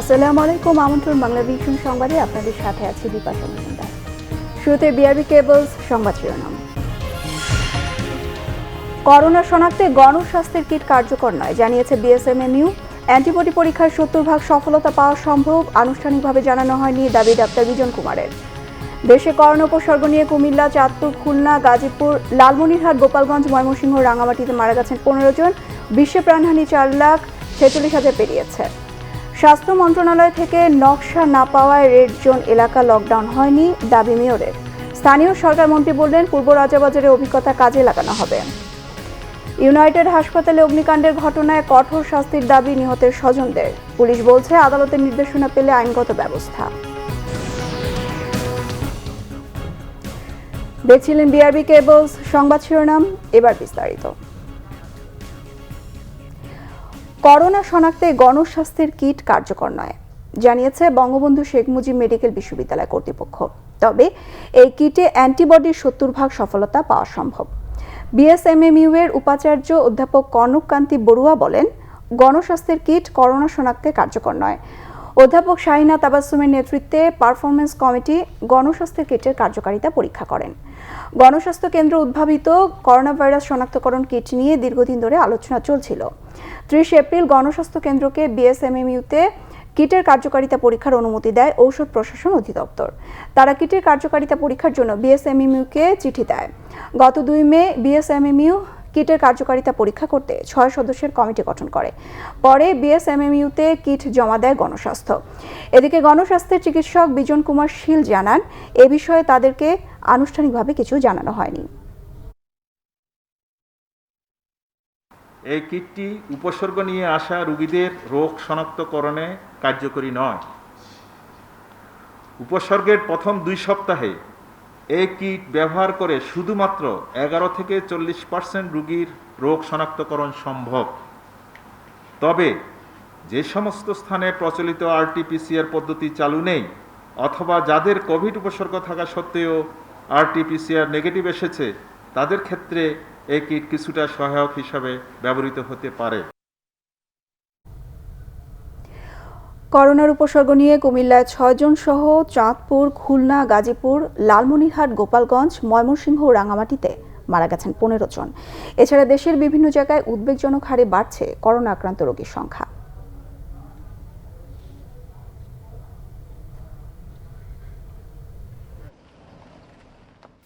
আসসালামু আলাইকুম। আমন্ত্রণ বাংলা ভিশন সংবাদে আপনাদের সাথে আছি বিপাশা মজুমদার। শুরুতে বিআরবি কেবলস সংবাদ শিরোনাম। করোনা শনাক্তে গণস্বাস্থ্যের কিট কার্যকর নয়, জানিয়েছে বিএসএমএমইউ। অ্যান্টিবডি পরীক্ষার ৭০% সফলতা পাওয়া সম্ভব, আনুষ্ঠানিকভাবে জানানো হয়নি, দাবি ডাক্তার বিজন কুমারের। দেশে করোনা উপসর্গ নিয়ে কুমিল্লা, চাঁদপুর, খুলনা, গাজীপুর, লালমনিরহাট, গোপালগঞ্জ, ময়মনসিংহ, রাঙামাটিতে মারা গেছেন 15 জন। বিশ্বে প্রাণহানি 4,46,000 পেরিয়েছে। স্বাস্থ্য মন্ত্রণালয় থেকে নকশা না পাওয়ায় রেড জোন এলাকা লকডাউন হয়নি, দাবি মেয়রের। স্থানীয় সরকার মন্ত্রী বললেন, পূর্ব রাজাবাজারের অভিজ্ঞতা কাজে লাগানো হবে। ইউনাইটেড হাসপাতালে অগ্নিকাণ্ডের ঘটনায় কঠোর শাস্তির দাবি নিহতের স্বজনদের। পুলিশ বলছে, আদালতের নির্দেশনা পেলে আইনগত ব্যবস্থা। দেখছিলেন বিআরবি কেবলস সংবাদ শিরোনাম, এবার বিস্তারিত। করোনা শনাক্তে গণস্বাস্থ্যের কিট কার্যকর নয়, জানিয়েছে বঙ্গবন্ধু শেখ মুজিব মেডিকেল বিশ্ববিদ্যালয় কর্তৃপক্ষ। তবে এই কিটে অ্যান্টিবডির ৭০% সফলতা পাওয়া সম্ভব। বিএসএমএমইউ এর উপাচার্য অধ্যাপক কনককান্তি বড়ুয়া বলেন, গণস্বাস্থ্যের কিট করোনা শনাক্তে কার্যকর নয়। অধ্যাপক শাহিনা তাবাসসুমের নেতৃত্বে পারফরমেন্স কমিটি গণস্বাস্থ্যের কিটের কার্যকারিতা পরীক্ষা করেন। গণস্বাস্থ্য কেন্দ্র উদ্ভাবিত করোনা ভাইরাস শনাক্তকরণ কিট নিয়ে দীর্ঘদিন ধরে আলোচনা চলছিল। 30 এপ্রিল গণস্বাস্থ্য কেন্দ্রকে বিএসএমএমইউতে কিটের কার্যকারিতা পরীক্ষার অনুমতি দেয় ঔষধ প্রশাসন অধিদপ্তর। তারা কিটের কার্যকারিতা পরীক্ষার জন্য বিএসএমএমইউকে চিঠি দেয়। গত 2 মে বিএসএমএমইউ কিটের কার্যকারিতা পরীক্ষা করতে 6 সদস্যের কমিটি গঠন করে। পরে বিএসএমএমইউতে কিট জমা দেয় গণস্বাস্থ্য। এদিকে গণস্বাস্থ্যের চিকিৎসক বিজন কুমার শীল জানান, এ বিষয়ে তাদেরকে আনুষ্ঠানিকভাবে কিছু জানানো হয়নি। এই কিটটি উপসর্গ নিয়ে আসা রোগীদের রোগ শনাক্তকরণে কার্যকরী নয়। উপসর্গের প্রথম 2 সপ্তাহে এই কিট ব্যবহার করে শুধুমাত্র 11 থেকে 40% রোগীর রোগ শনাক্তকরণ সম্ভব। তবে যে সমস্ত স্থানে প্রচলিত আরটিপিসিআর পদ্ধতি চালু নেই, অথবা যাদের কোভিড উপসর্গ থাকা সত্ত্বেও আরটিপিসিআর নেগেটিভ এসেছে, তাদের ক্ষেত্রে এই কিট কিছুটা সহায়ক হিসাবে ব্যবহৃত হতে পারে। করোনার উপসর্গ নিয়ে কুমিল্লায় 6 জন সহ চাঁদপুর, খুলনা, গাজীপুর, লালমনিরহাট, গোপালগঞ্জ, ময়মনসিংহ ও রাঙামাটিতে মারা গেছেন 15 জন। এছাড়া দেশের বিভিন্ন জায়গায় উদ্বেগজনক হারে বাড়ছে করোনা আক্রান্ত রোগীর সংখ্যা।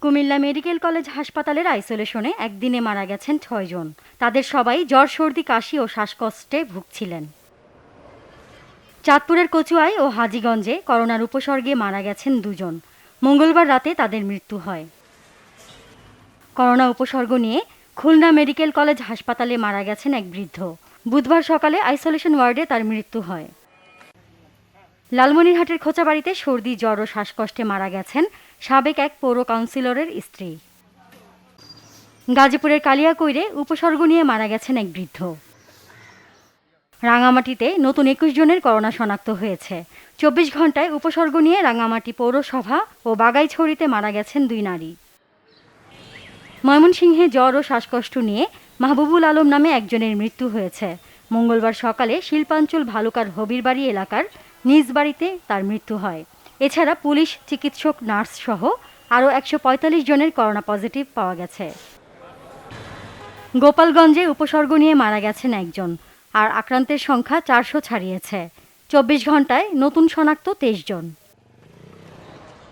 কুমিল্লা মেডিকেল কলেজ হাসপাতালের আইসোলেশনে একদিনে মারা গেছেন 6 জন। তাদের সবাই জ্বর, সর্দি, কাশি ও শ্বাসকষ্টে ভুগছিলেন। চাঁদপুরের কচুয়ায় ও হাজীগঞ্জে করোনার উপসর্গে মারা গেছেন 2 জন। মঙ্গলবার রাতে তাদের মৃত্যু হয়। করোনা উপসর্গ নিয়ে খুলনা মেডিকেল কলেজ হাসপাতালে মারা গেছেন এক বৃদ্ধ। বুধবার সকালে আইসোলেশন ওয়ার্ডে তার মৃত্যু হয়। লালমনিরহাটের খোঁচাবাড়িতে সর্দি, জ্বর ও শ্বাসকষ্টে মারা গেছেন সাবেক এক পৌর কাউন্সিলরের স্ত্রী। গাজীপুরের কালিয়াকৈরে উপসর্গ নিয়ে মারা গেছেন এক বৃদ্ধ। রাঙামাটিতে নতুন 21 জনের করোনা শনাক্ত হয়েছে। 24 ঘন্টায় উপসর্গ নিয়ে রাঙামাটি পৌরসভা ও বাগাইছড়িতে মারা গেছেন 2 নারী। ময়মনসিংহে জ্বর ও শ্বাসকষ্ট নিয়ে মাহবুবুল আলম নামে একজনের মৃত্যু হয়েছে। মঙ্গলবার সকালে শিল্পাঞ্চল ভালুকার হবিরবাড়ি এলাকার নিজ বাড়িতে তার মৃত্যু হয়। এছাড়া পুলিশ, চিকিৎসক, নার্স সহ আরও 145 জনের করোনা পজিটিভ পাওয়া গেছে। গোপালগঞ্জে উপসর্গ নিয়ে মারা গেছেন একজন, আর আক্রান্তের সংখ্যা 400 ছাড়িয়েছে। 24 ঘন্টায় নতুন শনাক্ত 23 জন।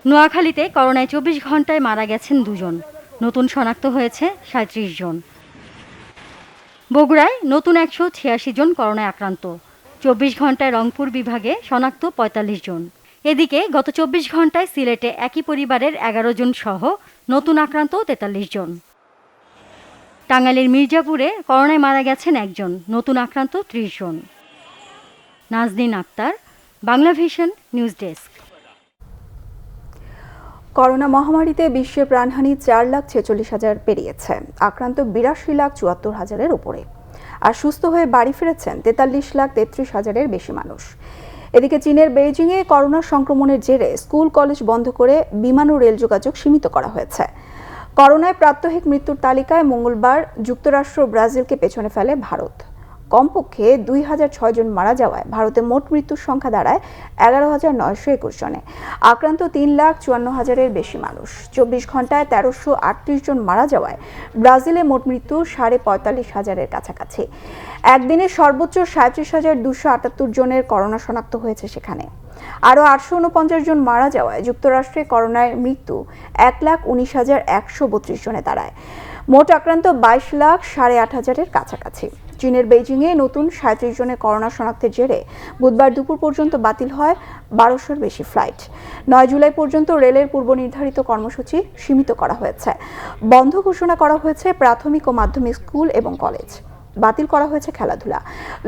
নোয়াখালীতে করোনায় 24 ঘন্টায় মারা গেছেন 2 জন, নতুন শনাক্ত হয়েছে 37 জন। বগুড়ায় নতুন 186 জন করোনায় আক্রান্ত। 24 ঘন্টায় রংপুর বিভাগে শনাক্ত 45 জন। এদিকে গত 24 ঘন্টায় সিলেটে একই পরিবারের 11 জন সহ নতুন আক্রান্ত 43 জন। টাঙ্গাইলের মির্জাপুরে করোনায় মারা গেছেন একজন, নতুন আক্রান্ত 30 জন। Nazneen Akter, Bangla vision news desk. Corona মহামারীতে বিশ্বে প্রাণহানি 4,46,000 পেরিয়েছে, আক্রান্ত 82,74,000-এর উপরে। আর সুস্থ হয়ে বাড়ি ফিরেছেন 43,33,000-এর বেশি মানুষ। এদিকে চীনের বেইজিংয়ে করোনা সংক্রমণের জেরে স্কুল কলেজ বন্ধ করে বিমান ও রেল যোগাযোগ সীমিত করা হয়েছে। করোনায় প্রাত্যহিক মৃত্যুর তালিকায় মঙ্গলবার যুক্তরাষ্ট্র, ব্রাজিলকে পেছনে ফেলে ভারত। কমপক্ষে 2006 জন মারা যাওয়ায় ভারতে মোট মৃত্যুর সংখ্যা দাঁড়ায় 11,921 জনে। আক্রান্ত 3,54,000-এর বেশি মানুষ। 24 ঘন্টায় 1338 জন মারা যাওয়ায় ব্রাজিলে মোট মৃত্যু 45,500-এর কাছাকাছি। একদিনে সর্বোচ্চ 37,278 জনের করোনা শনাক্ত হয়েছে সেখানে। আরও 849 জন মারা যাওয়ায় যুক্তরাষ্ট্রে করোনায় মৃত্যু 1,19,132 জনে দাঁড়ায়। মোট আক্রান্ত 22,08,000-এর কাছাকাছি। চীনের বেইজিংয়ে নতুন 37 জনের করোনা শনাক্তের জেরে বুধবার দুপুর পর্যন্ত বাতিল হয় 1200-এর বেশি ফ্লাইট। 9 জুলাই পর্যন্ত রেলের পূর্ব নির্ধারিত কর্মসূচি সীমিত করা হয়েছে। বন্ধ ঘোষণা করা হয়েছে প্রাথমিক ও মাধ্যমিক স্কুল এবং কলেজ। বাতিল করা হয়েছে খেলাধুলা।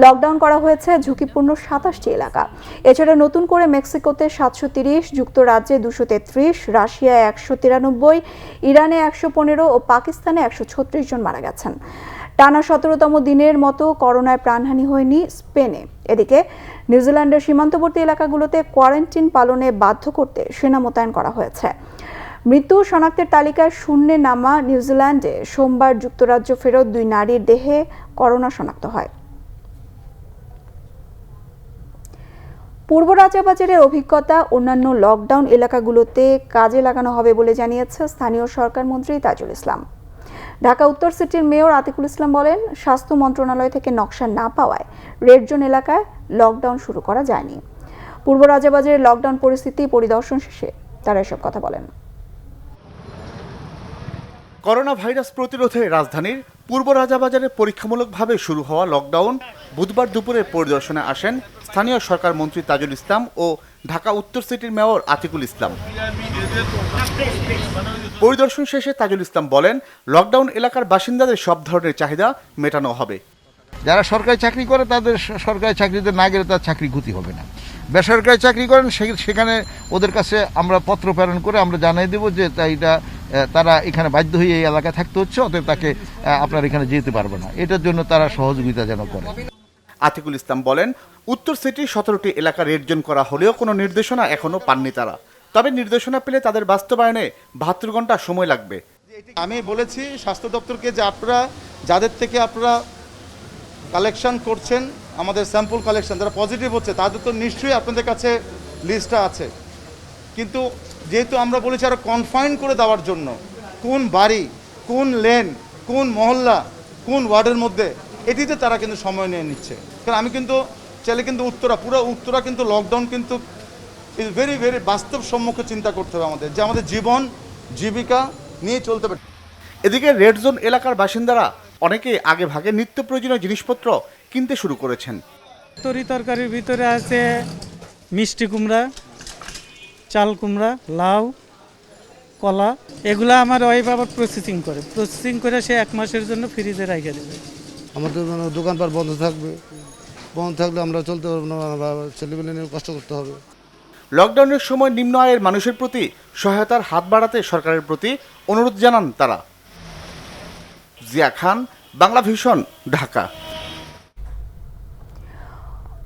লকডাউন করা হয়েছে ঝুঁকিপূর্ণ 27টি এলাকা। এছাড়া নতুন করে মেক্সিকোতে 730, যুক্তরাজ্যে 233, রাশিয়ায় 193, ইরানে 115 ও পাকিস্তানে 136 জন মারা গেছেন। টানা 17তম দিনের মতো করোনায় প্রাণহানি হয়নি স্পেনে। এদিকে নিউজিল্যান্ডের সীমান্তবর্তী এলাকাগুলোতে কোয়ারেন্টিন পালনে বাধ্য করতে সেনা মোতায়েন করা হয়েছে। মৃত্যু শনাক্তের তালিকায় শূন্যে নামা নিউজিল্যান্ডে সোমবার যুক্তরাজ্য ফেরত 2 নারীর দেহে করোনা শনাক্ত হয়। পূর্ব রাজাবাজারের অভিজ্ঞতা অন্যান্য লকডাউন এলাকাগুলোতে কাজে লাগানো হবে বলে জানিয়েছে স্থানীয় সরকার মন্ত্রী তাজুল ইসলাম। ঢাকা উত্তর সিটির মেয়র আতিকুল ইসলাম বলেন, স্বাস্থ্য মন্ত্রণালয় থেকে নকশা না পাওয়ায় রেড জোন এলাকায় লকডাউন শুরু করা যায়নি। পূর্ব রাজাবাজারের লকডাউন পরিস্থিতি পরিদর্শন শেষে তারা এসব কথা বলেন। করোনা ভাইরাস প্রতিরোধে রাজধানীর পূর্ব রাজাবাজারে পরীক্ষামূলকভাবে শুরু হওয়া লকডাউন বুধবার দুপুরে পরিদর্শনে আসেন স্থানীয় সরকার মন্ত্রী তাজুল ইসলাম ও ঢাকা উত্তর সিটির মেয়র আতিকুল ইসলাম। পরিদর্শন শেষে তাজুল ইসলাম বলেন, লকডাউন এলাকার বাসিন্দাদের সব ধরনের চাহিদা মেটানো হবে। যারা সরকারি চাকরি করে তাদের সরকারি চাকরিতে না গেলে তার চাকরি ক্ষতি হবে না। বেসরকারি চাকরি করেন সেখানে ওদের কাছে আমরা পত্র প্রেরণ করে আমরা জানিয়ে দেব যে তারা এখানে বাধ্য হয়ে এই এলাকায় থাকতে হচ্ছে, অতএব তাকে আপনার এখানে যেতে পারবে না। এটার জন্য তারা সহযোগিতা যেন করে। আতিকুল ইসলাম বলেন, উত্তর সিটির 17টি এলাকা রেড জোন করা হলেও কোনো নির্দেশনা এখনো পাননি তারা। তবে নির্দেশনা পেলে তাদের বাস্তবায়নে 72 ঘন্টা সময় লাগবে। আমি বলেছি স্বাস্থ্য দপ্তরকে যে আপনারা যাদের থেকে আপনারা কালেকশন করছেন, আমাদের স্যাম্পল কালেকশন, যারা পজিটিভ হচ্ছে তাদের তো নিশ্চয়ই আপনাদের কাছে লিস্টটা আছে। কিন্তু যেহেতু আমরা বলেছি আরও কনফাইন করে দেওয়ার জন্য কোন বাড়ি, কোন লেন, কোন মহল্লা, কোন ওয়ার্ডের মধ্যে, এটিতে তারা কিন্তু সময় নিয়ে নিচ্ছে। কারণ আমি কিন্তু চাইলে কিন্তু পুরো উত্তরা কিন্তু লকডাউন কিন্তু ইজ ভেরি ভেরি বাস্তব সম্মুখে চিন্তা করতে হবে আমাদের, যে আমাদের জীবন জীবিকা নিয়ে চলতে হবে। এদিকে রেড জোন এলাকার বাসিন্দারা অনেকে আগে ভাগে নিত্য প্রয়োজনীয় জিনিসপত্র কিনতে শুরু করেছেন। তরকারির ভিতরে আছে মিষ্টি কুমড়া, চাল কুমড়া, লাউ, কলা। এগুলা আমার ওয়াইফ আবার প্রসেসিং করে সে 1 মাসের জন্য ফ্রিজে রেখে দেবে। আমাদের দোকানপাট বন্ধ থাকলে আমরা চলতে পারবো না, ছেলেমেয়ে নিয়ে কষ্ট করতে হবে। লকডাউনের সময় নিম্ন আয়ের মানুষের প্রতি সহায়তার হাত বাড়াতে সরকারের প্রতি অনুরোধ জানান তারা। জিয়া খান, বাংলা ভিশন, ঢাকা।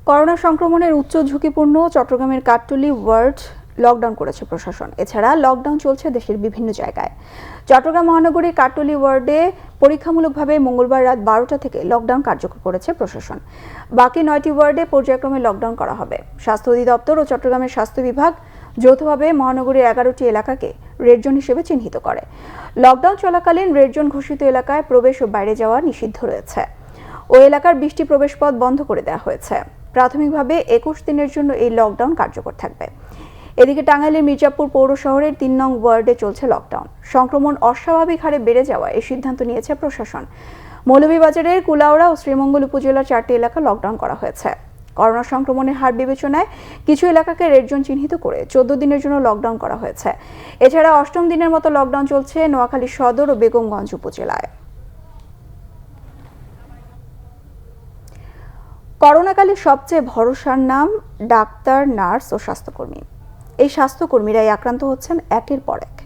করোনা সংক্রমণের উচ্চ ঝুঁকিপূর্ণ চট্টগ্রামের কাট্টলী ওয়ার্ড লকডাউন করেছে প্রশাসন। এছাড়া লকডাউন চলছে দেশের বিভিন্ন জায়গায়। চট্টগ্রাম মহানগরীর কাট্টলী ওয়ার্ডে পরীক্ষামূলকভাবে মঙ্গলবার রাত 12টা থেকে লকডাউন কার্যকর করেছে প্রশাসন। বাকি 9টি ওয়ার্ডে পর্যায়ক্রমে লকডাউন করা হবে। স্বাস্থ্য অধিদপ্তর ও চট্টগ্রামের স্বাস্থ্য বিভাগ যৌথভাবে মহানগরীর 11টি এলাকাকে রেড জোন হিসেবে চিহ্নিত করে। লকডাউন চলাকালীন রেড জোন ঘোষিত এলাকায় প্রবেশ ও বাইরে যাওয়া নিষিদ্ধ রয়েছে। ওই এলাকার 20টি প্রবেশপথ বন্ধ করে দেওয়া হয়েছে। প্রাথমিকভাবে 21 দিনের জন্য এই লকডাউন কার্যকর থাকবে। এদিকে টাঙ্গাইলের মির্জাপুর পৌর শহরের 3 নং ওয়ার্ডে চলছে লকডাউন। সংক্রমণ অস্বাভাবিক হারে বেড়ে যাওয়ায় এই সিদ্ধান্ত নিয়েছে প্রশাসন। মৌলভীবাজারের কুলাউড়া ও শ্রীমঙ্গল উপজেলার 4টি এলাকা লকডাউন করা হয়েছে। করোনা সংক্রমণের হার বিবেচনায় কিছু এলাকাকে রেড জোন চিহ্নিত করে 14 দিনের জন্য লকডাউন করা হয়েছে। এছাড়া 8ম দিনের মতো লকডাউন চলছে নোয়াখালী সদর ও বেগমগঞ্জ উপজেলায়। করোনাকালে সবচেয়ে ভরসার নাম ডাক্তার, নার্স ও স্বাস্থ্যকর্মী। এই স্বাস্থ্যকর্মীরাই আক্রান্ত হচ্ছেন একের পর এক।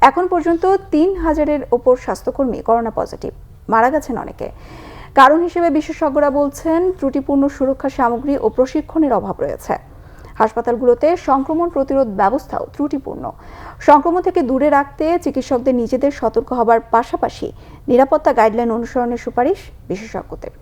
এখন পর্যন্ত 3000-এর ওপর স্বাস্থ্যকর্মী করোনা পজিটিভ, মারা গেছেন অনেকে। কারণ হিসেবে বিশেষজ্ঞরা বলছেন ত্রুটিপূর্ণ সুরক্ষা সামগ্রী ও প্রশিক্ষণের অভাব রয়েছে। হাসপাতালগুলোতে সংক্রমণ প্রতিরোধ ব্যবস্থাও ত্রুটিপূর্ণ। সংক্রমণ থেকে দূরে রাখতে চিকিৎসকদের নিজেদের সতর্ক হবার পাশাপাশি নিরাপত্তা গাইডলাইন অনুসরণের সুপারিশ বিশেষজ্ঞদের।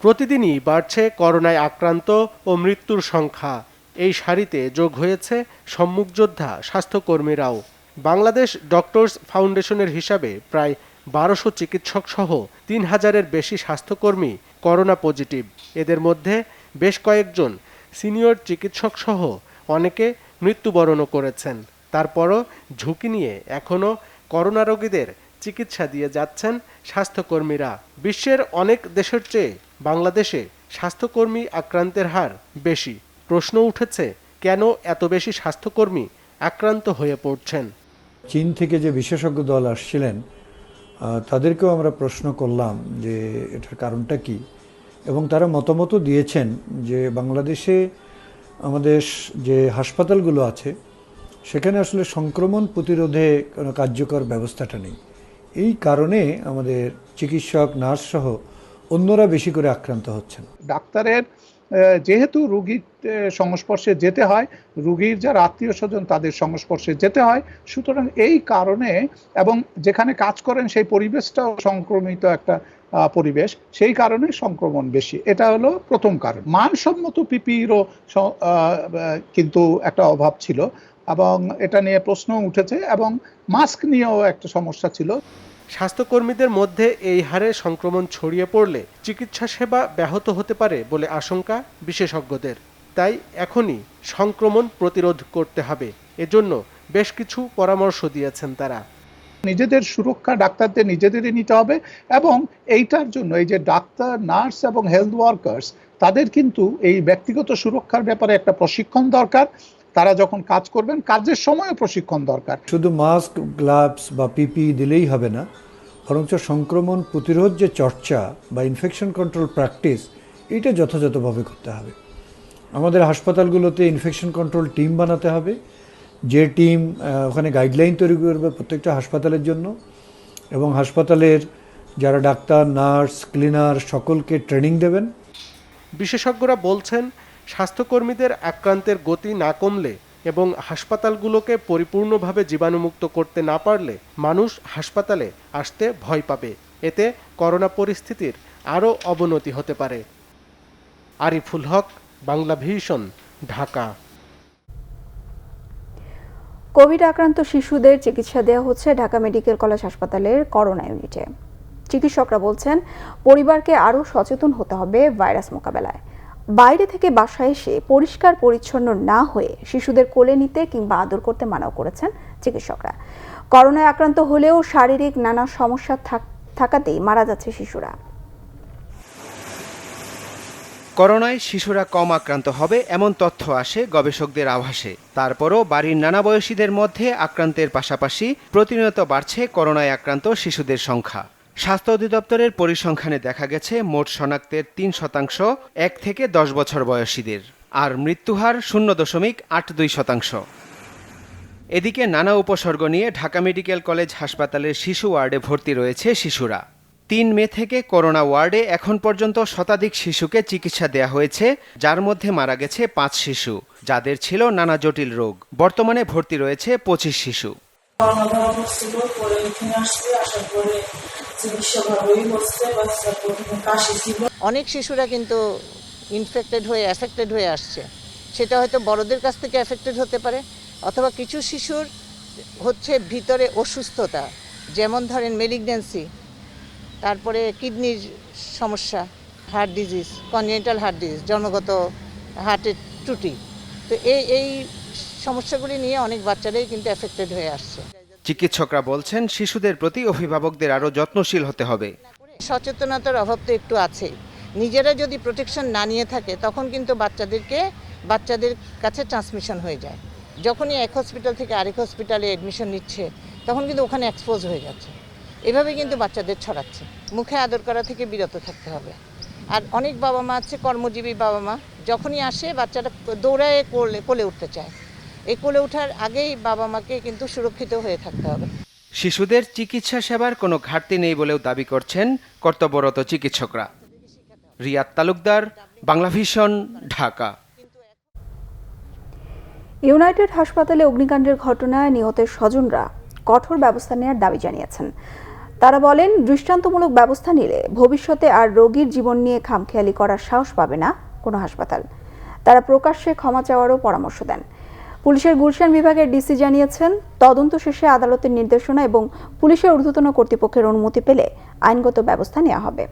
প্রতিদিনই বাড়ছে করোনায় আক্রান্ত ও মৃত্যুর সংখ্যা। এই সারিতে যোগ হয়েছে সম্মুখযোদ্ধা স্বাস্থ্যকর্মীরাও। বাংলাদেশ ডক্টরস ফাউন্ডেশনের হিসাবে প্রায় 1200 চিকিৎসক সহ 3000-এর বেশি স্বাস্থ্যকর্মী করোনা পজিটিভ। এদের মধ্যে বেশ কয়েকজন সিনিয়র চিকিৎসক সহ অনেকে মৃত্যুবরণও করেছেন। তারপরও ঝুঁকি নিয়ে এখনও করোনা রোগীদের চিকিৎসা দিয়ে যাচ্ছেন স্বাস্থ্যকর্মীরা। বিশ্বের অনেক দেশের চেয়ে বাংলাদেশে স্বাস্থ্যকর্মী আক্রান্তের হার বেশি। প্রশ্ন উঠেছে, কেন এত বেশি স্বাস্থ্যকর্মী আক্রান্ত হয়ে পড়ছেন? চীন থেকে যে বিশেষজ্ঞ দল আসছিলেন তাদেরকেও আমরা প্রশ্ন করলাম যে এটার কারণটা কি, এবং তারা মতামতও দিয়েছেন যে বাংলাদেশে আমাদের যে হাসপাতালগুলো আছে সেখানে আসলে সংক্রমণ প্রতিরোধে কোনো কার্যকর ব্যবস্থাটা নেই। এই কারণে আমাদের চিকিৎসক, নার্স সহ অন্যরা বেশি করে আক্রান্ত হচ্ছেন। ডাক্তারের যেহেতু রোগীর সংস্পর্শে যেতে হয়, রোগীর যারা আত্মীয় স্বজন তাদের সংস্পর্শে যেতে হয়, সুতরাং এই কারণে, এবং যেখানে কাজ করেন সেই পরিবেশটাও সংক্রমিত একটা পরিবেশ, সেই কারণে সংক্রমণ বেশি। এটা হলো প্রথম কারণ। মানসম্মত পিপিইরও কিন্তু একটা অভাব ছিল এবং এটা নিয়ে প্রশ্ন উঠেছে, এবং মাস্ক নিয়েও একটা সমস্যা ছিল। স্বাস্থ্যকর্মীদের মধ্যে এই হারে সংক্রমণ ছড়িয়ে পড়লে চিকিৎসা সেবা ব্যাহত হতে পারে বলে আশঙ্কা বিশেষজ্ঞদের। তাই এখনই সংক্রমণ প্রতিরোধ করতে হবে। এজন্য বেশ কিছু পরামর্শ দিয়েছেন তারা। নিজেদের সুরক্ষা ডাক্তারদের নিজেদেরই নিতে হবে, এবং এইটার জন্য এই যে ডাক্তার, নার্স এবং হেলথ ওয়ার্কার্স, তাদের কিন্তু এই ব্যক্তিগত সুরক্ষার ব্যাপারে একটা প্রশিক্ষণ দরকার। তারা যখন কাজ করবেন, কাজের সময়ও প্রশিক্ষণ দরকার। শুধু মাস্ক, গ্লাভস বা পিপিই দিলেই হবে না, বরঞ্চ সংক্রমণ প্রতিরোধ যে চর্চা বা ইনফেকশন কন্ট্রোল প্র্যাকটিস, এটা যথাযথভাবে করতে হবে। আমাদের হাসপাতালগুলোতে ইনফেকশন কন্ট্রোল টিম বানাতে হবে, যে টিম ওখানে গাইডলাইন তৈরি করবে প্রত্যেকটা হাসপাতালের জন্য, এবং হাসপাতালের যারা ডাক্তার, নার্স, ক্লিনার সকলকে ট্রেনিং দেবেন। বিশেষজ্ঞরা বলছেন, স্বাস্থ্যকর্মীদের আক্রান্তের গতি না কমলে এবং হাসপাতালগুলোকে পরিপূর্ণভাবে জীবাণুমুক্ত করতে না পারলে মানুষ হাসপাতালে আসতে ভয় পাবে। এতে করোনা পরিস্থিতির আরও অবনতি হতে পারে। আরিফুল হক, বাংলা ভিশন, ঢাকা। কোভিড আক্রান্ত শিশুদের চিকিৎসা দেওয়া হচ্ছে ঢাকা মেডিকেল কলেজ হাসপাতালের করোনা ইউনিটে। চিকিৎসকরা বলছেন, পরিবারকে আরও সচেতন হতে হবে ভাইরাস মোকাবেলায়। বাইরে থেকে বাসায় এসে পরিষ্কার পরিচ্ছন্ন না হয়ে শিশুদের কোলে নিতে কিংবা আদর করতে মানাও করেছেন চিকিৎসকরা। করোনায় আক্রান্ত হলেও শারীরিক নানা সমস্যা থাকাতেই মারা যাচ্ছে শিশুরা। করোনায় শিশুরা কম আক্রান্ত হবে এমন তথ্য আসে গবেষকদের আভাসে। তারপরও বাড়ির নানা বয়সীদের মধ্যে আক্রান্তের পাশাপাশি প্রতিনিয়ত বাড়ছে করোনায় আক্রান্ত শিশুদের সংখ্যা। স্বাস্থ্য অধিদপ্তরের পরিসংখ্যানে দেখা গেছে মোট শনাক্তের 3% 1 থেকে 10 বছর বয়সীদের, আর মৃত্যুহার 0.82%। এদিকে নানা উপসর্গ নিয়ে ঢাকা মেডিকেল কলেজ হাসপাতালের শিশু ওয়ার্ডে ভর্তি রয়েছে শিশুরা। 3 মে থেকে করোনা ওয়ার্ডে এখন পর্যন্ত শতাধিক শিশুকে চিকিৎসা দেয়া হয়েছে, যার মধ্যে মারা গেছে 5 শিশু, যাদের ছিল নানা জটিল রোগ। বর্তমানে ভর্তি রয়েছে 25 শিশু। অনেক শিশুরা কিন্তু ইনফেক্টেড হয়ে অ্যাফেক্টেড হয়ে আসছে। সেটা হয়তো বড়দের কাছ থেকে অ্যাফেক্টেড হতে পারে, অথবা কিছু শিশুর হচ্ছে ভিতরে অসুস্থতা, যেমন ধরেন মেলিগন্যান্সি, তারপরে কিডনির সমস্যা, heart disease, congenital heart disease, জন্মগত হার্টের ত্রুটি। তো এই সমস্যাগুলি নিয়ে অনেক বাচ্চারাই কিন্তু অ্যাফেক্টেড হয়ে আসছে। চিকিৎসকরা বলছেন, শিশুদের প্রতি অভিভাবকদের আরও যত্নশীল হতে হবে। সচেতনতার অভাব তো একটু আছে। নিজেরা যদি প্রোটেকশন না নিয়ে থাকে তখন কিন্তু বাচ্চাদের কাছে ট্রান্সমিশন হয়ে যায়। যখনই এক হসপিটাল থেকে আরেক হসপিটালে অ্যাডমিশন নিচ্ছে তখন কিন্তু ওখানে এক্সপোজ হয়ে যাচ্ছে। এভাবে কিন্তু বাচ্চাদের ছড়াচ্ছে। মুখে আদর করা থেকে বিরত থাকতে হবে। আর অনেক বাবা মা আছে, কর্মজীবী বাবা মা, যখনই আসে বাচ্চাটা দৌড়ায় কোলে উঠতে চায়। এই কোলে ওঠার আগেই বাবা মাকে কিন্তু সুরক্ষিত হয়ে থাকতে হবে। শিশুদের চিকিৎসা সেবার কোনো ঘাটতি নেই বলেও দাবি করছেন কর্তব্যরত চিকিৎসকরা। রিয়াদ তালুকদার, বাংলা ভিশন, ঢাকা। ইউনাইটেড হাসপাতালে অগ্নিকাণ্ডের ঘটনায় নিহতের স্বজনরা কঠোর ব্যবস্থা নেওয়ার দাবি জানিয়েছেন। তারা বলেন, দৃষ্টান্তমূলক ব্যবস্থা নিলে ভবিষ্যতে আর রোগীর জীবন নিয়ে খামখেয়ালি করার সাহস পাবে না কোনো হাসপাতাল। তারা প্রকাশ্যে ক্ষমা চাওয়ারও পরামর্শ দেন। পুলিশের গুলশান বিভাগের ডিসি জানিয়েছেন, তদন্ত শেষে আদালতের নির্দেশনা এবং পুলিশের ঊর্ধ্বতন কর্তৃপক্ষের অনুমতি পেলে আইনগত ব্যবস্থা নেওয়া হবে।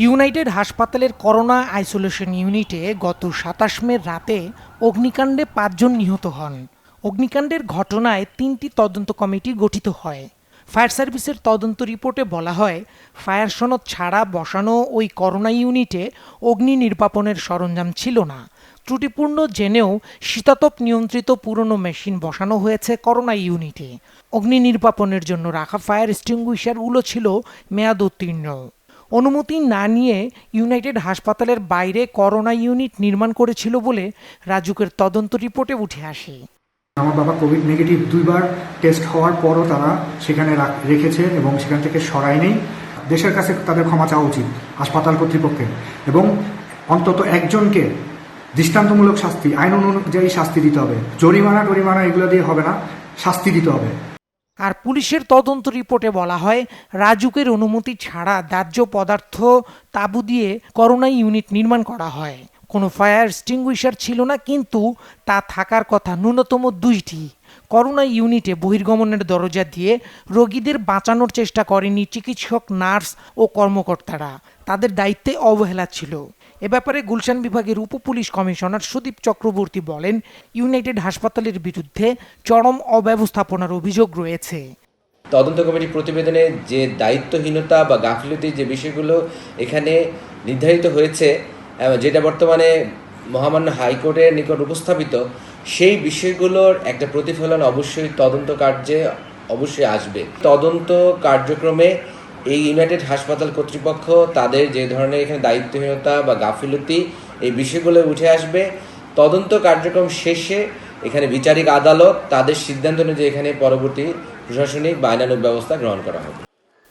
ইউনাইটেড হাসপাতালের করোনা আইসোলেশন ইউনিটে গত ২৭ মে রাতে অগ্নিকাণ্ডে ৫ জন নিহত হন। অগ্নিকাণ্ডের ঘটনায় ৩টি তদন্ত কমিটি গঠিত হয়। ফায়ার সার্ভিসের তদন্ত রিপোর্টে বলা হয়, ফায়ার সনদ ছাড়া বসানো ওই করোনা ইউনিটে অগ্নি নির্বাপনের সরঞ্জাম ছিল না। ত্রুটিপূর্ণ জেনেও শীতাতপ নিয়ন্ত্রিত পুরনো মেশিন বসানো হয়েছে করোনা ইউনিটে। অগ্নি নির্বাপনের জন্য রাখা ফায়ার এক্সটিংগুইশারগুলো ছিল মেয়াদ উত্তীর্ণ। অনুমতি না নিয়ে ইউনাইটেড হাসপাতালের বাইরে করোনা ইউনিট নির্মাণ করেছিল বলে রাজুকের তদন্ত রিপোর্টে উঠে আসে। আমার বাবা কোভিড নেগেটিভ 2 বার টেস্ট হওয়ার পরও তারা সেখানে রেখেছে এবং সেখান থেকে সরায় নেই। দেশের কাছে তাদের ক্ষমা চাওয়া উচিত হাসপাতাল কর্তৃপক্ষের, এবং অন্তত একজনকে দৃষ্টান্তমূলক শাস্তি, আইন অনুযায়ী শাস্তি দিতে হবে। জরিমানা এগুলো দিয়ে হবে না, শাস্তি দিতে হবে। আর পুলিশের তদন্ত রিপোর্টে বলা হয়, রাজুকের অনুমতি ছাড়া দাহ্য পদার্থ তাঁবু দিয়ে করোনা ইউনিট নির্মাণ করা হয়। কোনো ফায়ার এক্সটিংগুইশার ছিল না, কিন্তু তা থাকার কথা ন্যূনতম 2টি। করোনা ইউনিটে বহির্গমনের দরজা দিয়ে রোগীদের বাঁচানোর চেষ্টা করেনি চিকিৎসক, নার্স ও কর্মকর্তারা। তাদের দায়িত্বে অবহেলা ছিল। এ ব্যাপারে গুলশান বিভাগের উপপুলিশ কমিশনার সুদীপ চক্রবর্তী বলেন, ইউনাইটেড হাসপাতালের বিরুদ্ধে চরম অব্যবস্থাপনার অভিযোগ রয়েছে। তদন্ত কমিটির প্রতিবেদনে যে দায়িত্বহীনতা বা গাফিলতির যে বিষয়গুলো এখানে নির্ধারিত হয়েছে, যেটা বর্তমানে মহামান্য হাইকোর্টের নিকট উপস্থাপিত, সেই বিষয়গুলোর একটা প্রতিফলন অবশ্যই তদন্ত কার্যে অবশ্যই আসবে। তদন্ত কার্যক্রমে এই ইউনাইটেড হাসপাতাল কর্তৃপক্ষ তাদের যে ধরনের এখানে দায়িত্বহীনতা বা গাফিলতি, এই বিষয়গুলো উঠে আসবে। তদন্ত কার্যক্রম শেষে এখানে বিচারিক আদালত তাদের সিদ্ধান্ত অনুযায়ী এখানে পরবর্তী প্রশাসনিক বা আইনানুগ ব্যবস্থা গ্রহণ করা হবে।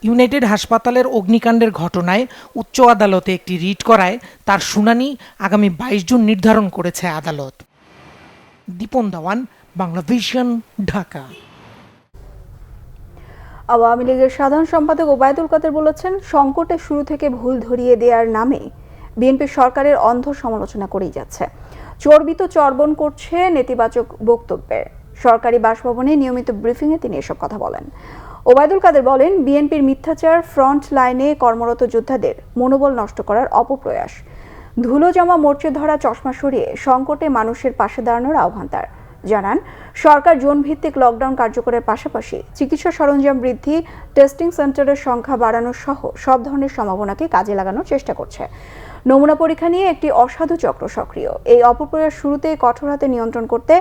ইউনাইটেড হাসপাতালের অগ্নিকাণ্ডের ঘটনায় উচ্চ আদালতে একটি রিট করায় তার শুনানি আগামী 22 জুন নির্ধারণ করেছে আদালত। দীপন দাওয়ান, বাংলা ভিশন, ঢাকা। আওয়ামী লীগের সাধারণ সম্পাদক ওবায়দুল কাদের বলেছেন, সংকটের শুরু থেকে ভুল ধরিয়ে দেওয়ার নামে বিএনপি সরকারের অন্ধ সমালোচনা করেই যাচ্ছে। চর্বিত চর্বণ করছে নেতিবাচক বক্তব্যের। সরকারি বাসভবনে নিয়মিত ব্রিফিংয়ে তিনি এসব কথা বলেন। ওবায়দুল কাদের বলেন, বিএনপির মিথ্যাচার ফ্রন্ট লাইনে কর্মরত যোদ্ধাদের মনোবল নষ্ট করার অপপ্রয়াস। ধুলো জমা মোর্চে ধরা চশমা সরিয়ে সংকটে মানুষের পাশে দাঁড়ানোর আহ্বান তার। জানান, সরকার জোন ভিত্তিক লকডাউন কার্যকরের পাশাপাশি চিকিৎসা সরঞ্জাম বৃদ্ধি, টেস্টিং সেন্টারের সংখ্যা বাড়ানো সহ সব ধরনের সম্ভাবনাকে কাজে লাগানোর চেষ্টা করছে। নমুনা পরীক্ষা নিয়ে একটি অসাধু চক্র সক্রিয়। এই অপপ্রয়াস শুরুতেই কঠোর হাতে নিয়ন্ত্রণ করতে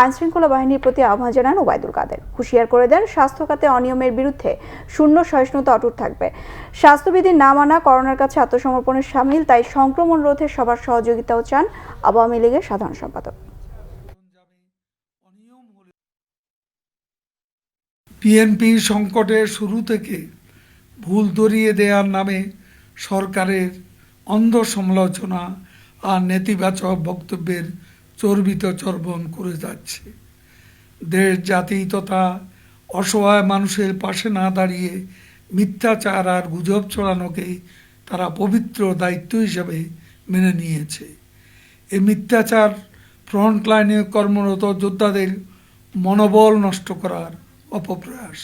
আইনশৃঙ্খলা বাহিনীর প্রতি আহ্বান জানান ওবায়দুল কাদের। হুঁশিয়ার করে দেন, স্বাস্থ্য খাতে অনিয়মের বিরুদ্ধে শূন্য সহিষ্ণুতা অটুট থাকবে। স্বাস্থ্যবিধি না মানা করোনার কাছে আত্মসমর্পণের সামিল, তাই সংক্রমণ রোধে সবার সহযোগিতাও চান আওয়ামী লীগের সাধারণ সম্পাদক। বিএনপি সংকটের শুরু থেকে ভুল ধরিয়ে দেওয়ার নামে সরকারের অন্ধ সমালোচনা আর নেতিবাচক বক্তব্যের চর্বিত চর্বণ করে যাচ্ছে। দেশ, জাতি তথা অসহায় মানুষের পাশে না দাঁড়িয়ে মিথ্যাচার আর গুজব ছড়ানোকে তারা পবিত্র দায়িত্ব হিসেবে মেনে নিয়েছে। এই মিথ্যাচার ফ্রন্টলাইনে কর্মরত যোদ্ধাদের মনোবল নষ্ট করার অপপ্রয়াস।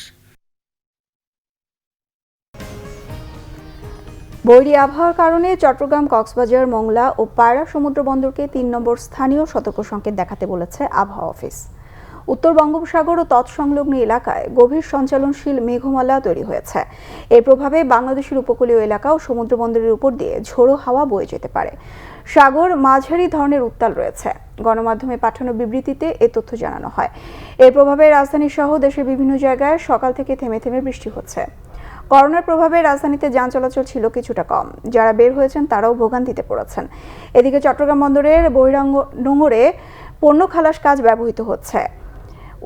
বৈরী আবহাওয়ার কারণে চট্টগ্রাম, কক্সবাজার, মোংলা ও পায়রা সমুদ্র বন্দরকে 3 নম্বর স্থানীয় সতর্ক সংকেত দেখাতে বলেছে আবহাওয়া অফিস। উত্তর বঙ্গোপসাগর ও তৎসংলগ্ন এলাকায় গভীর সঞ্চালনশীল মেঘমালা তৈরি হয়েছে। এর প্রভাবে বাংলাদেশের উপকূলীয় এলাকা ও সমুদ্র বন্দরের উপর দিয়ে ঝোড়ো হাওয়া বয়ে যেতে পারে। সাগর মাঝারি ধরনের উত্তাল রয়েছে। গণমাধ্যমে পাঠানো বিবৃতিতে এ তথ্য জানানো হয়। এর প্রভাবে রাজধানী সহ দেশের বিভিন্ন জায়গায় সকাল থেকে থেমে থেমে বৃষ্টি হচ্ছে। করোনার প্রভাবে রাজধানীতে যান চলাচল ছিল কিছুটা কম। যারা বের হয়েছেন তারাও ভোগান্তিতে পড়েছেন। এদিকে চট্টগ্রাম বন্দরের নোঙরে পণ্য খালাস কাজ ব্যবহৃত হচ্ছে।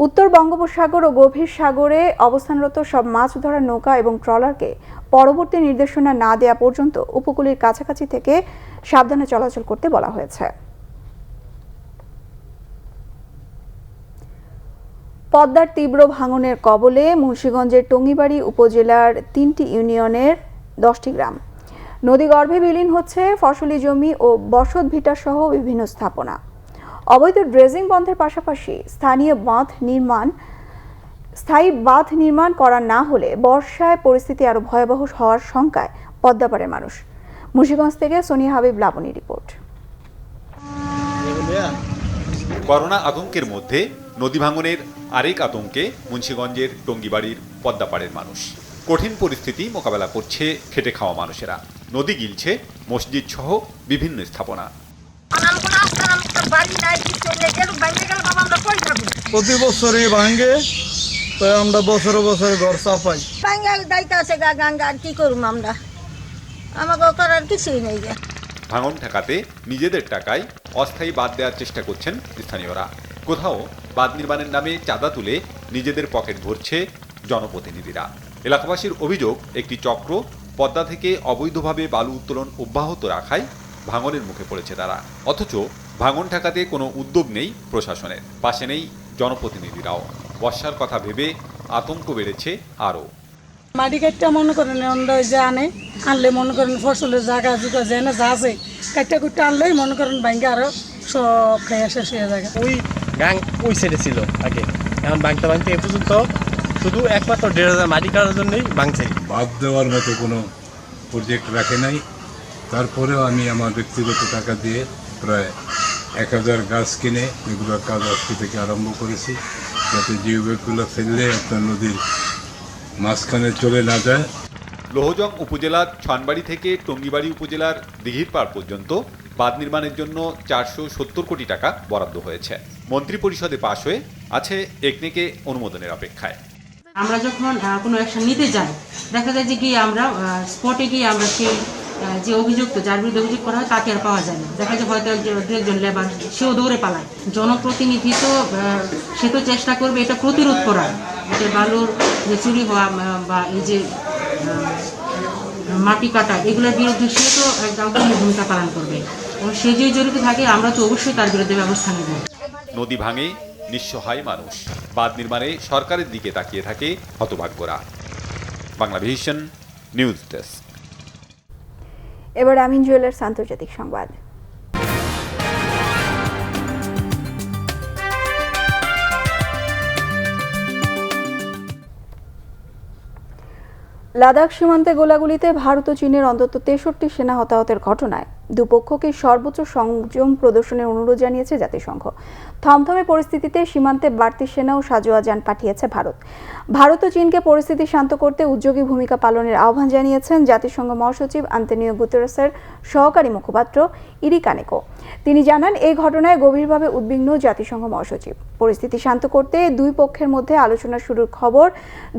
উত্তর বঙ্গোপসাগর ও গভীর সাগরে অবস্থানরত সব মাছ ধরার নৌকা এবং ট্রলারকে পরবর্তী নির্দেশনা না দেওয়া পর্যন্ত উপকূলের কাছাকাছি থেকে সাবধানে চলাচল করতে বলা হয়েছে। পদ্মার তীব্র ভাঙনের কবলে মুন্সিগঞ্জের টঙ্গিবাড়ি উপজেলার 3টি ইউনিয়নের 10টি গ্রাম। নদীগর্ভে বিলীন হচ্ছে ফসলি জমি ও বসত ভিটা সহ বিভিন্ন স্থাপনা। অবৈধ ড্রেজিং বন্ধের পাশাপাশি স্থায়ী বাঁধ নির্মাণ করা না হলে বর্ষায় পরিস্থিতি আরো ভয়াবহ হওয়ার শঙ্কায় পদ্মাপাড়ের মানুষ। মুন্সিগঞ্জ থেকে সোনিয়া হাবিব লাবণী রিপোর্ট। করোনা আতঙ্কের মধ্যে নদী ভাঙনের আরেক আতঙ্কে মুন্সিগঞ্জের টঙ্গিবাড়ির পদ্মাপাড়ের মানুষ। কঠিন পরিস্থিতি মোকাবেলা করছে খেটে খাওয়া মানুষেরা। নদী গিলছে মসজিদ সহ বিভিন্ন স্থাপনা। প্রতি বছরই ভাঙ্গে, তাই আমরা বছরে বছরে ঘর চাপাই। বাঙ্গাল দায়িত্ব আছে গাঙ্গা, আর কি করবো আমরা, আমাকে করার কিছুই নেই। ভাঙন ঠেকাতে নিজেদের টাকায় অস্থায়ী বাঁধ দেওয়ার চেষ্টা করছেন স্থানীয়রা। কোথাও বাঁধ নির্মাণের নামে চাঁদা তুলে নিজেদের পকেট ভরছে জনপ্রতিনিধিরা। এলাকাবাসীর অভিযোগ, একটি চক্র পদ্মা থেকে অবৈধভাবে বালু উত্তোলন অব্যাহত রাখায় ভাঙনের মুখে পড়েছে তারা। অথচ ভাঙন ঠেকাতে কোনো উদ্যোগ নেই প্রশাসনের, পাশে নেই জনপ্রতিনিধিরাও। বর্ষার কথা ভেবে আতঙ্ক বেড়েছে আরও। মাটি কাটটা মনে করেন আমরা ওই যে আনলে মনে করেন ফসলের জায়গা জুগা যায় না, যা আছে কাটটা কুটটা আনলেই মনে করেন ভাঙ্গে আরো সব খেয়ে শেষ হয়ে যায়। ওই গাং ওই সাইডে ছিল আগে, এখন ভাঙতে ভাঙতে এ পর্যন্ত শুধু একমাত্র 1,500 মাটি কাটার জন্যই ভাঙছে। বাদ দেওয়ার মতো কোনো প্রজেক্ট রাখে নাই। তারপরেও আমি আমার ব্যক্তিগত টাকা দিয়ে প্রায় 1000 গাছ কিনে এগুলোর কাজ আজকে থেকে আরম্ভ করেছি, যাতে জিওব্যাগগুলো ফেললে আপনার নদীর মাঝখানে চলে না যায়। লোহজং উপজেলার ছনবাড়ি থেকে টঙ্গিবাড়ি উপজেলার দিঘিরপাড় পর্যন্ত বাঁধ নির্মাণের জন্য 470 কোটি টাকা বরাদ্দ হয়েছে। মন্ত্রী পরিষদে পাশ হয়ে আছে একনেকে অনুমোদনের অপেক্ষায়। আমরা যখন কোনো অ্যাকশন নিতে যাই, দেখা যায় যে গিয়ে আমরা স্পটে গিয়ে আমরা সেই যে অভিযুক্ত, যার বিরুদ্ধে অভিযোগ করা হয় তাকে আর পাওয়া যায় না। দেখা যায় হয়তো একজন লেবার, সেও দৌড়ে পালায়। জনপ্রতিনিধি তো সে তো চেষ্টা করবে এটা প্রতিরোধ করার, এটা বালুর যে চুরি হওয়া বা এই যে মাটি কাটা, এগুলোর বিরুদ্ধে সে তো একটা অগ্রণী ভূমিকা পালন করবে। এবং সে যে জড়িত থাকে আমরা তো অবশ্যই তার বিরুদ্ধে ব্যবস্থা নেব। নদী ভাঙে নিঃসহায় মানুষ, বাঁধ নির্মাণে সরকারের দিকে তাকিয়ে থাকে হতভাগ্যরা। Banglavision news desk. এবার আমিন জুয়েলার্স আন্তর্জাতিক সংবাদ। লাদাখ সীমান্তে গোলাগুলিতে ভারত ও চীনের অন্তত 63 সেনা হতাহতের ঘটনায় দুপক্ষকে সর্বোচ্চ সংযম প্রদর্শনের অনুরোধ জানিয়েছে জাতিসংঘ। থমথমে পরিস্থিতিতে সীমান্তে বাড়তি সেনা ও সাজোয়া যান পাঠিয়েছে ভারত। ভারত ও চীনকে পরিস্থিতি শান্ত করতে উদ্যোগী ভূমিকা পালনের আহ্বান জানিয়েছেন জাতিসংঘ মহাসচিব আন্তোনিও গুতেরেসের সহকারী মুখপাত্র ইরি কানেকো। তিনি জানান, এই ঘটনায় গভীরভাবে উদ্বিগ্ন জাতিসংঘ মহাসচিব। পরিস্থিতি শান্ত করতে দুই পক্ষের মধ্যে আলোচনা শুরুর খবর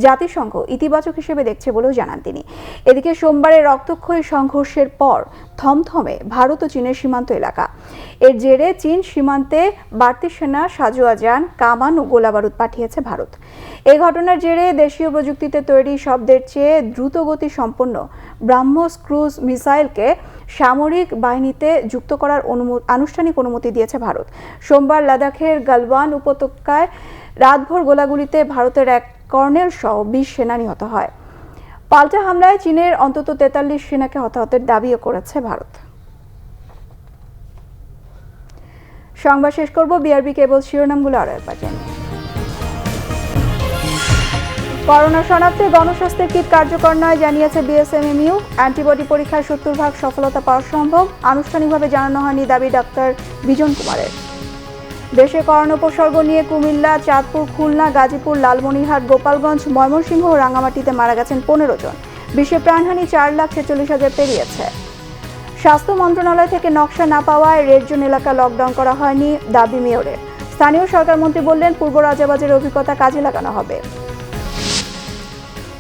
জাতিসংঘ ইতিবাচক হিসেবে দেখছে বলেও জানান তিনি। এদিকে সোমবারের রক্তক্ষয়ী সংঘর্ষের পর থমথমে ভারত ও চীনের সীমান্ত এলাকা। এর জেরে চীন সীমান্তে বাড়তি সেনা, সাজোয়া যান, কামান ও গোলাবারুদ পাঠিয়েছে ভারত। এই ঘটনার জেরে দেশীয় প্রযুক্তিতে তৈরি শব্দের চেয়ে দ্রুত গতি সম্পন্ন ব্রাহ্মোস ক্রুজ মিসাইলকে সামরিক বাহিনীতে যুক্ত করার আনুষ্ঠানিক অনুমতি দিয়েছে ভারত। সোমবার লাদাখের গালওয়ান উপত্যকায় রাতভর গোলাগুলিতে ভারতের এক কর্নেল সহ 20 সেনা নিহত হয়। পাল্টা হামলায় চীনের অন্তত 43 সেনাকে হতাহতের দাবিও করেছে ভারত। সংবাদ শেষ করব বিআরবি কেবল শিরোনামগুলো আরও একবার জানিয়ে। করোনা শনাক্তে গণস্বাস্থ্যের কিট কার্যকর নয় জানিয়েছে বিএসএমএমইউ। অ্যান্টিবডি পরীক্ষায় 70% সফলতা পাওয়া সম্ভব, আনুষ্ঠানিকভাবে জানানো হয়নি দাবি ডাক্তার বিজন কুমারের। দেশে করোনা উপসর্গ নিয়ে কুমিল্লা, চাঁদপুর, খুলনা, গাজীপুর, লালমনিরহাট, গোপালগঞ্জ, ময়মনসিংহ ও রাঙামাটিতে মারা গেছেন 15 জন। বিশ্বে প্রাণহানি 4,46,000 পেরিয়েছে। স্বাস্থ্য মন্ত্রণালয় থেকে নকশা না পাওয়ায় রেড জোন এলাকা লকডাউন করা হয়নি, দাবি মেয়রের। স্থানীয় সরকার মন্ত্রী বললেন, পূর্ব রাজাবাজারের অভিজ্ঞতা কাজে লাগানো হবে।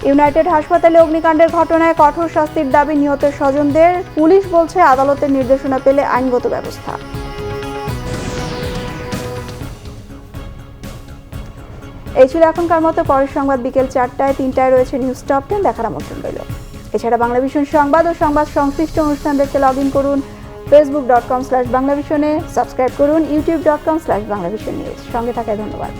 ইউনাইটেড হাসপাতালে অগ্নিকাণ্ডের ঘটনায় কঠোর শাস্তির দাবি নিহতের স্বজনদের। পুলিশ বলছে, আদালতের নির্দেশনা পেলে আইনগত ব্যবস্থা। এই ছিল এখনকার মতো। পরের সংবাদ বিকেল 4টায়, 3টায় রয়েছে নিউজ টপ 10 দেখার আমন্ত্রণ রইল। এছাড়া বাংলাভিশন সংবাদ ও সংবাদ সংশ্লিষ্ট অনুষ্ঠান দেখতে লগ ইন করুন facebook.com/বাংলাভিশনে, সাবস্ক্রাইব করুন youtube.com/বাংলাভিশন নিউজ। সঙ্গে থাকায় ধন্যবাদ।